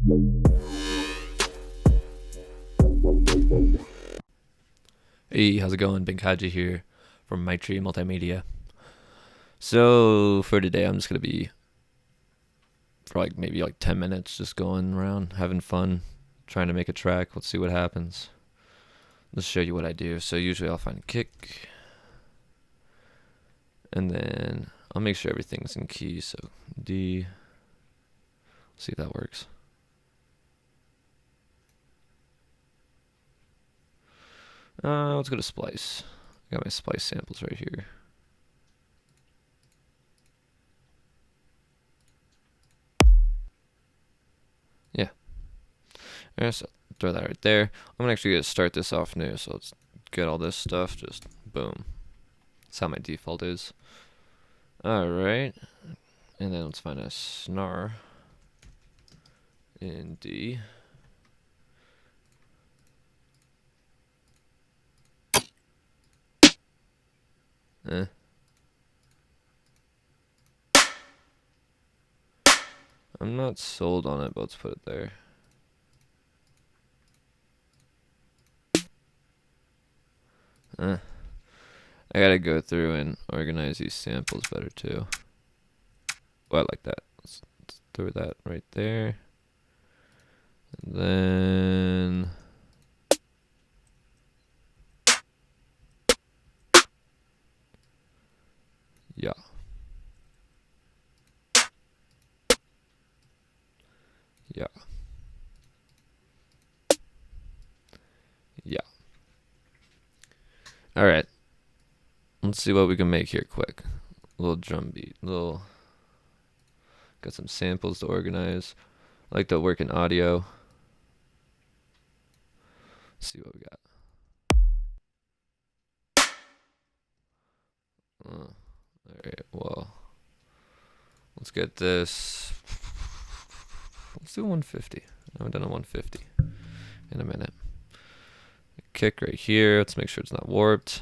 Hey, how's it going? Ben Kaji here from Maitri Multimedia. So for today, I'm just gonna be for maybe 10 minutes, just going around having fun, trying to make a track. Let's see what happens. Let's show you what I do. So usually I'll find a kick, and then I'll make sure everything's in key. So D. See if that works. Let's go to splice. I got my splice samples right here. Yeah. Alright, so throw that right there. I'm actually gonna start this off new, so let's get all this stuff. Just boom. That's how my default is. Alright. And then let's find a snare in D. I'm not sold on it, but let's put it there. I gotta go through and organize these samples better too. Oh, I like that. Let's throw that right there. And then yeah. Yeah. Yeah. Alright. Let's see what we can make here quick. A little drum beat. Got some samples to organize. I like to work in audio. Let's see what we got. Alright, well. Let's get this. Let's do 150. I haven't done a 150 in a minute. Kick right here. Let's make sure it's not warped.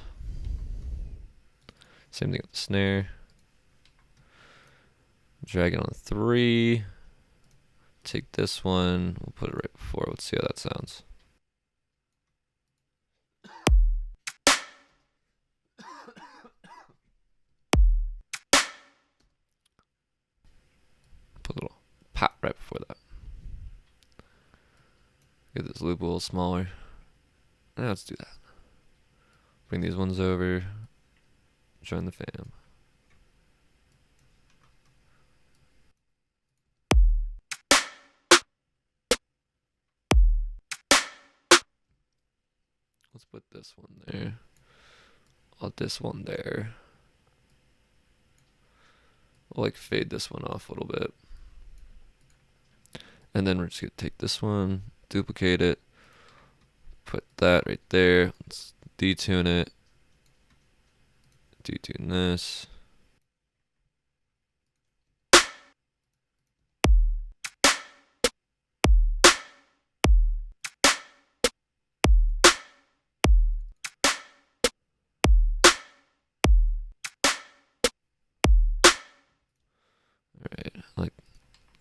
Same thing with the snare. Drag it on 3. Take this one. We'll put it right before. Let's see how that sounds. Put a little pop right before that. Get this loop a little smaller. Now let's do that. Bring these ones over. Join the fam. Let's put this one there. I'll this one there. We'll fade this one off a little bit. And then we're just gonna take this one, duplicate it, put that right there. Let's detune it. Detune this. Alright,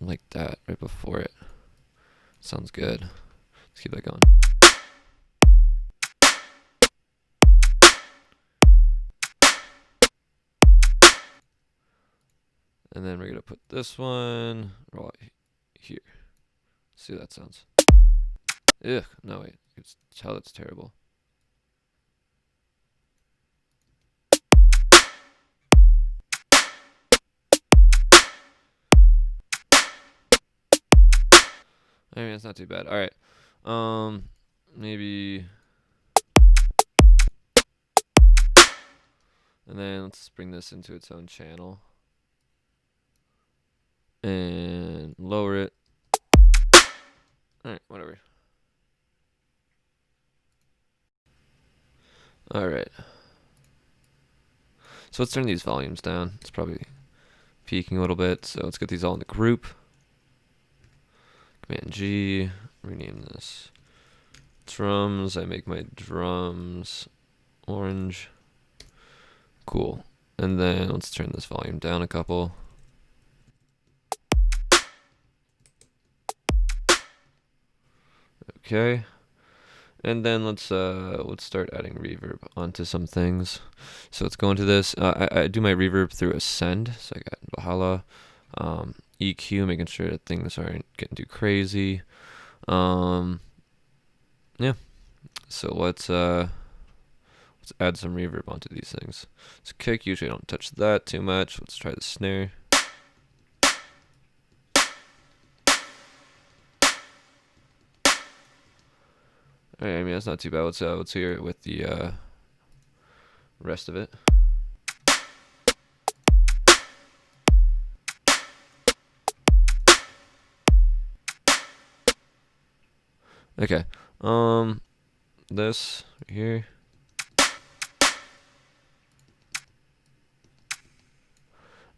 like that right before it. Sounds good. Let's keep that going. And then we're gonna put this one right here. See how that sounds. Ugh, no wait, you can tell that's terrible. I mean, it's not too bad. Alright. Maybe. And then let's bring this into its own channel. And lower it. Alright, whatever. Alright. So let's turn these volumes down. It's probably peaking a little bit. So let's get these all in the group. Command G. Rename this. Drums. I make my drums orange. Cool. And then let's turn this volume down a couple. Okay. And then let's start adding reverb onto some things. So let's go into this. I do my reverb through Ascend. So I got Valhalla, EQ, making sure that things aren't getting too crazy. Yeah. So let's add some reverb onto these things. So kick, usually I don't touch that too much. Let's try the snare. Alright, I mean that's not too bad. Let's hear it with the rest of it. Okay. This right here.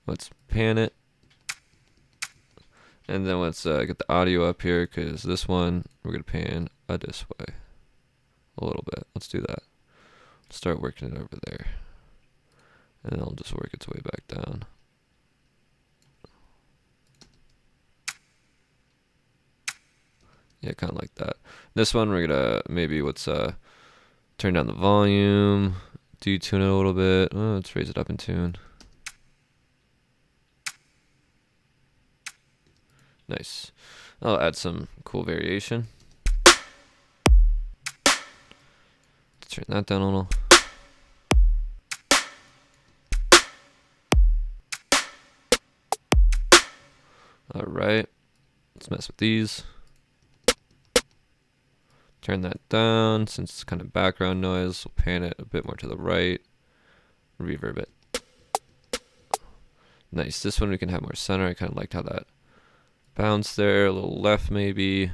Let's pan it. And then let's get the audio up here, because this one we're going to pan this way a little bit. Let's do that. Start working it over there. And then it'll just work its way back down. Yeah, kind of like that. This one we're going to maybe let's turn down the volume, detune it a little bit. Oh, let's raise it up in tune. Nice. I'll add some cool variation. Let's turn that down a little. Alright. Let's mess with these. Turn that down. Since it's kind of background noise, we'll pan it a bit more to the right. Reverb it. Nice. This one we can have more center. I kind of liked how that bounced there. A little left maybe.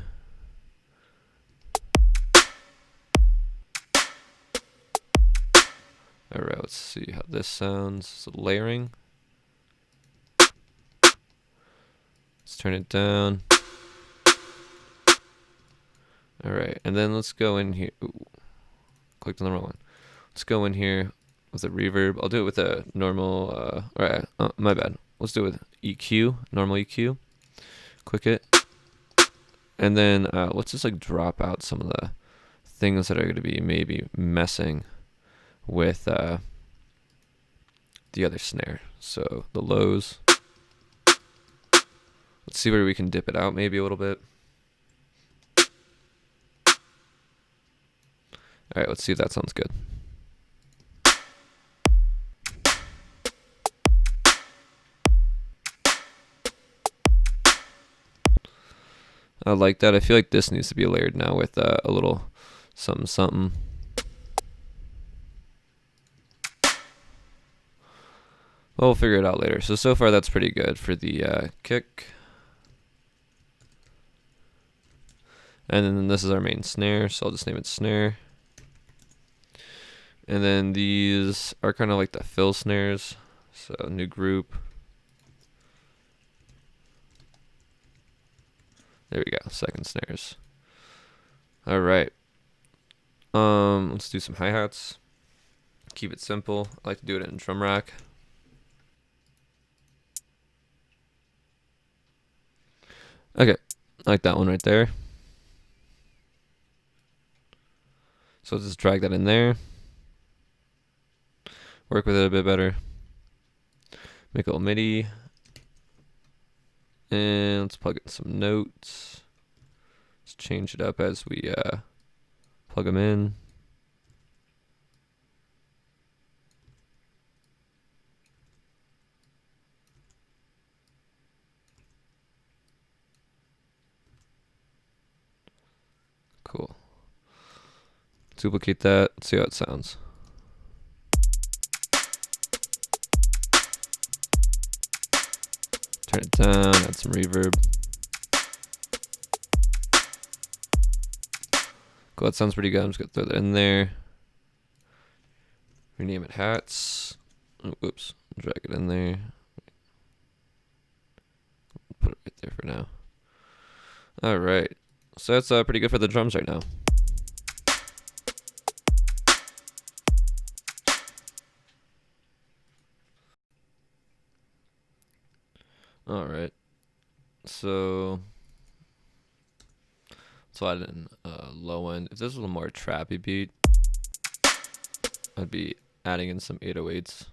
Alright, let's see how this sounds. So layering. Let's turn it down. Alright, and then let's go in here. Ooh, clicked on the wrong one. Let's go in here with a reverb. I'll do it with a normal, alright, my bad. Let's do it with EQ, normal EQ. Click it. And then let's just like drop out some of the things that are going to be maybe messing with the other snare. So the lows. Let's see where we can dip it out maybe a little bit. Alright, let's see if that sounds good. I like that. I feel like this needs to be layered now with a little something something. Well, we'll figure it out later. So far that's pretty good for the kick. And then this is our main snare, so I'll just name it snare. And then these are kind of like the fill snares. So new group. There we go, second snares. All right. Let's do some hi-hats. Keep it simple. I like to do it in drum rack. Okay, I like that one right there. So let's just drag that in there. Work with it a bit better. Make a little MIDI. And let's plug in some notes. Let's change it up as we plug them in. Cool. Duplicate that. Let's see how it sounds. Turn it down, add some reverb. Cool, that sounds pretty good. I'm just gonna throw that in there. Rename it hats. Oh, oops, drag it in there. Put it right there for now. All right, so that's pretty good for the drums right now. All right, so So I didn't low end. If this was a more trappy beat, I'd be adding in some 808s.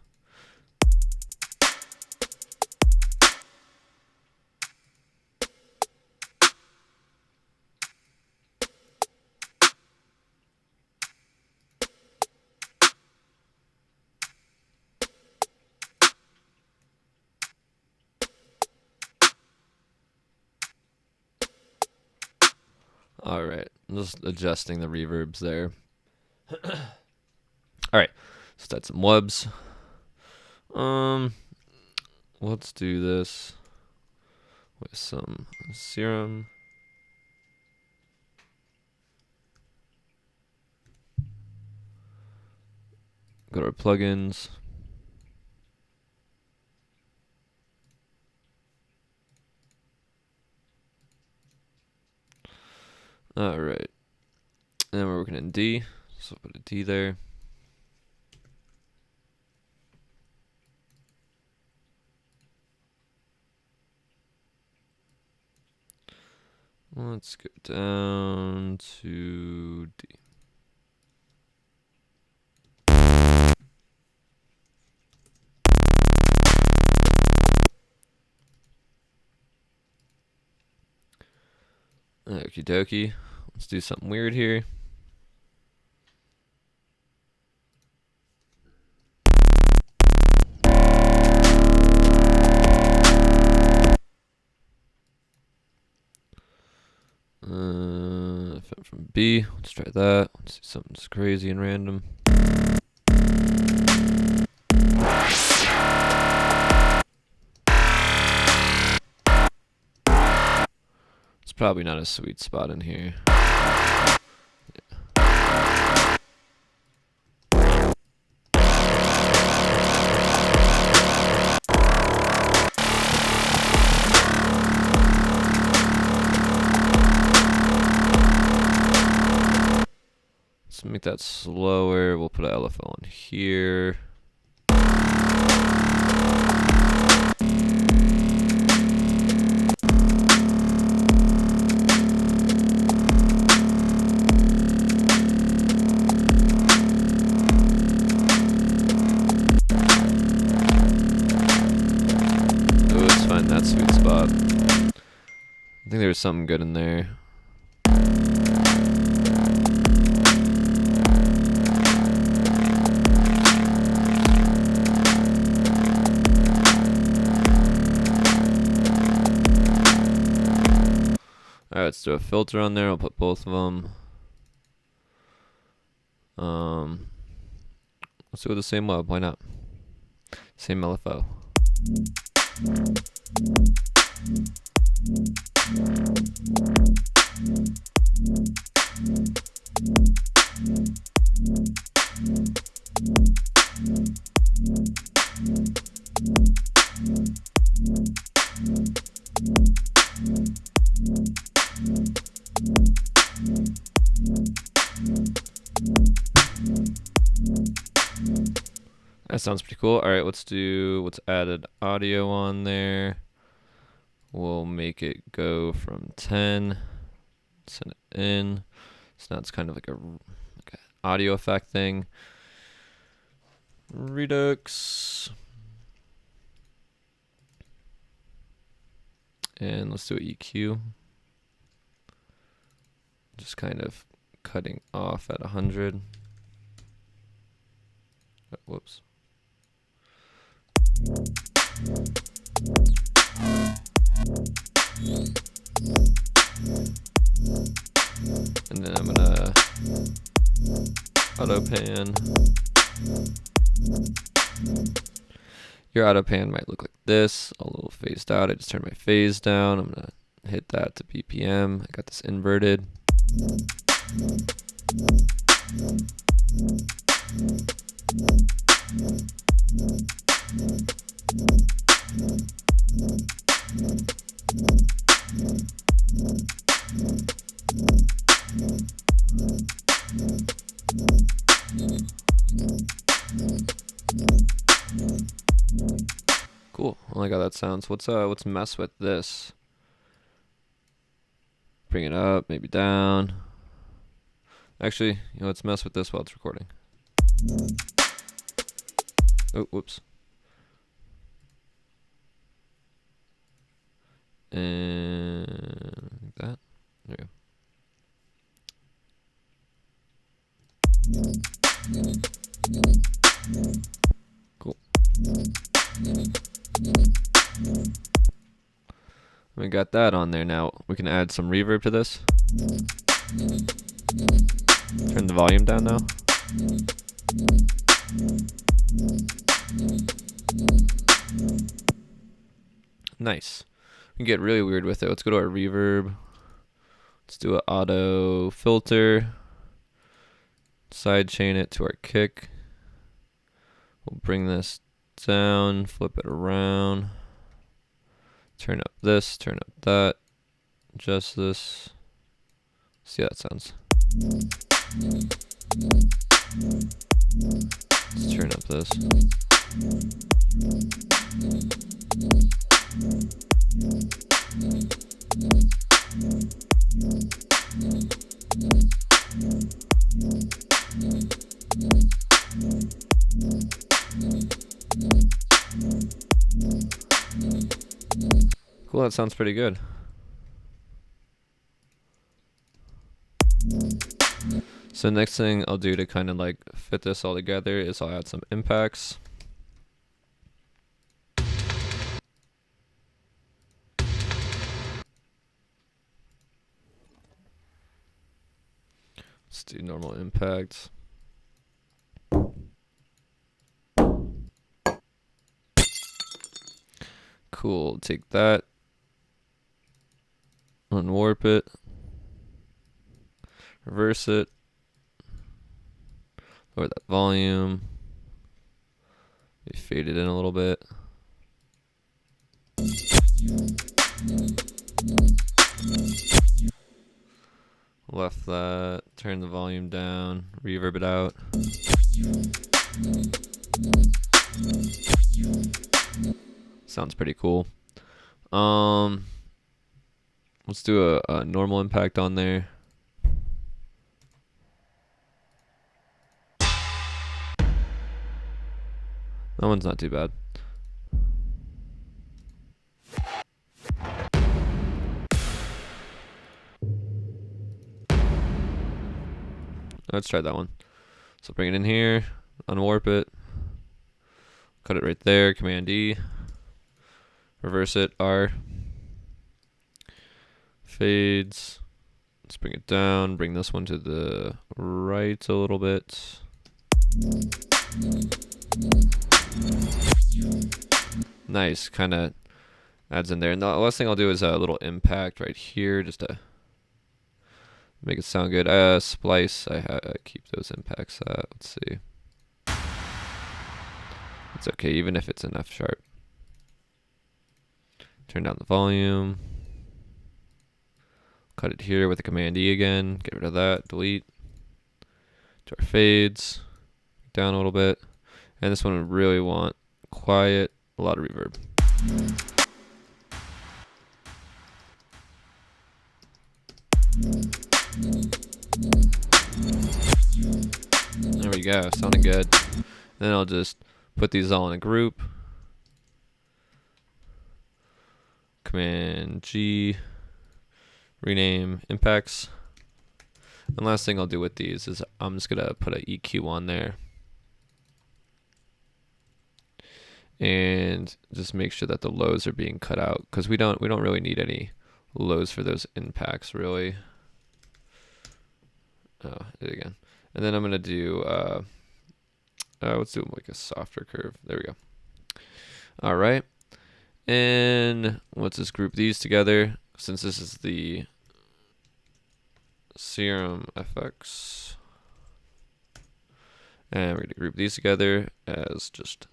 All right, I'm just adjusting the reverbs there. All right, let's add some wubs. Let's do this with some Serum. Go to our plugins. All right, and then we're working in D, so put a D there. Let's go down to D. Okie dokie. Let's do something weird here. FM from B. Let's try that. Let's do something just crazy and random. It's probably not a sweet spot in here. Let's make that slower. We'll put an LFO on here. Oh, let's find that sweet spot. I think there's something good in there. Alright, let's do a filter on there. I'll put both of them. Let's go with the same web. Why not? Same LFO. That sounds pretty cool. All right, let's add an audio on there. We'll make it go from 10. Send it in. So now it's kind of like an audio effect thing. Redux. And let's do an EQ. Just kind of cutting off at 100. Oh, whoops. And then I'm gonna auto pan. Your auto pan might look like this, a little phased out. I just turned my phase down. I'm gonna hit that to BPM. I got this inverted. Cool. I like how that sounds. Let's mess with this. bring it up, maybe down. Actually, let's mess with this while it's recording. Oh, whoops. And like that. There we go. Cool. We got that on there now. We can add some reverb to this. Turn the volume down now. Nice. We can get really weird with it. Let's go to our reverb. Let's do an auto filter. Sidechain it to our kick. We'll bring this down, flip it around. Turn up this, turn up that. Adjust this. See how that sounds. Let's turn up this. Cool, that sounds pretty good. So next thing I'll do to kind of like fit this all together is I'll add some impacts. Let's do normal impacts. Cool, take that, unwarp it, reverse it, lower that volume, maybe fade it in a little bit. Left that, turn the volume down, reverb it out. Sounds pretty cool. Let's do a normal impact on there. That one's not too bad. Let's try that one. So bring it in here, unwarp it, cut it right there, Command D, reverse it, R, fades, let's bring it down, bring this one to the right a little bit. Nice, kind of adds in there. And the last thing I'll do is a little impact right here just to make it sound good. Splice, I keep those impacts. Let's see. It's okay, even if it's an F sharp. Turn down the volume. Cut it here with a Command E again. Get rid of that. Delete. To our fades. Down a little bit. And this one we really want quiet, a lot of reverb. There we go, sounding good. Then I'll just put these all in a group. Command G, rename impacts. And last thing I'll do with these is I'm just gonna put an EQ on there. And just make sure that the lows are being cut out, because we don't really need any lows for those impacts really. Oh, did it again. And then I'm gonna do let's do like a softer curve. There we go. All right. And let's just group these together, since this is the Serum FX. And we're gonna group these together as just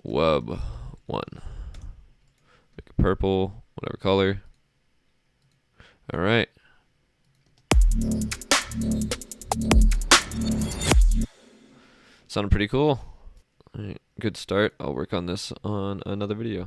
Wub 1. Make it purple, whatever color. All right. Sounded pretty cool. All right, good start. I'll work on this on another video.